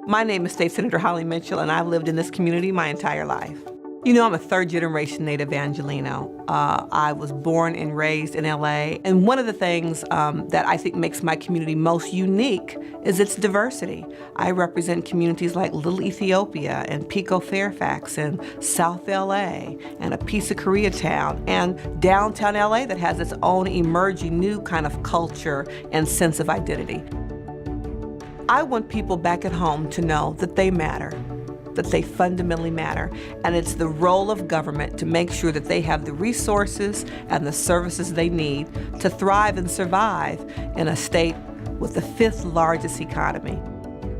My name is State Senator Holly Mitchell, and I've lived in this community my entire life. You know, I'm a third-generation native Angelino. I was born and raised in LA, and one of the things that I think makes my community most unique is its diversity. I represent communities like Little Ethiopia and Pico Fairfax and South LA and a piece of Koreatown and downtown LA that has its own emerging new kind of culture and sense of identity. I want people back at home to know that they matter, that they fundamentally matter, and it's the role of government to make sure that they have the resources and the services they need to thrive and survive in a state with the 5th largest economy.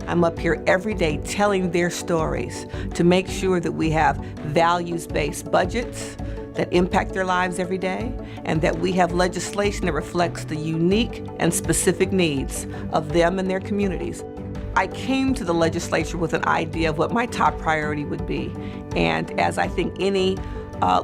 I'm up here every day telling their stories to make sure that we have values-based budgets that impact their lives every day, and that we have legislation that reflects the unique and specific needs of them and their communities. I came to the legislature with an idea of what my top priority would be. And as I think any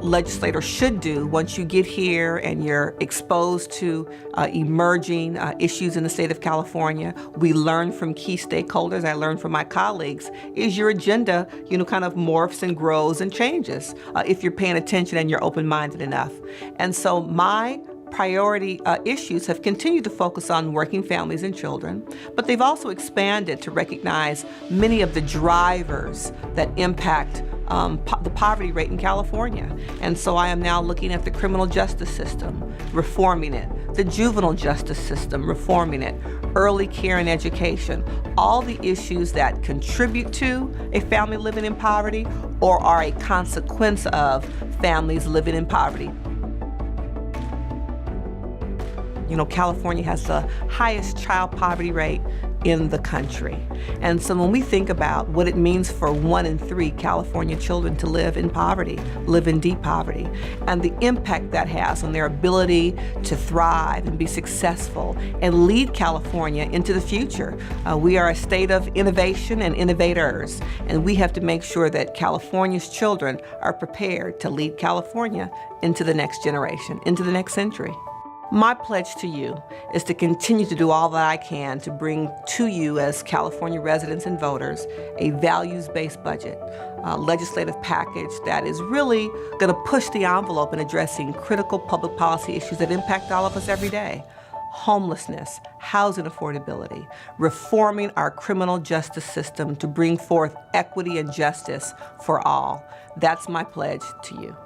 legislator should do, once you get here and you're exposed to emerging issues in the state of California, we learn from key stakeholders, I learn from my colleagues, is your agenda, kind of morphs and grows and changes if you're paying attention and you're open-minded enough. And so my priority issues have continued to focus on working families and children, but they've also expanded to recognize many of the drivers that impact the poverty rate in California. And so I am now looking at the criminal justice system, reforming it, the juvenile justice system, reforming it, early care and education, all the issues that contribute to a family living in poverty or are a consequence of families living in poverty. California has the highest child poverty rate in the country. And so when we think about what it means for 1 in 3 California children to live in poverty, live in deep poverty, and the impact that has on their ability to thrive and be successful and lead California into the future. We are a state of innovation and innovators, and we have to make sure that California's children are prepared to lead California into the next generation, into the next century. My pledge to you is to continue to do all that I can to bring to you as California residents and voters a values-based budget, a legislative package that is really going to push the envelope in addressing critical public policy issues that impact all of us every day. Homelessness, housing affordability, reforming our criminal justice system to bring forth equity and justice for all. That's my pledge to you.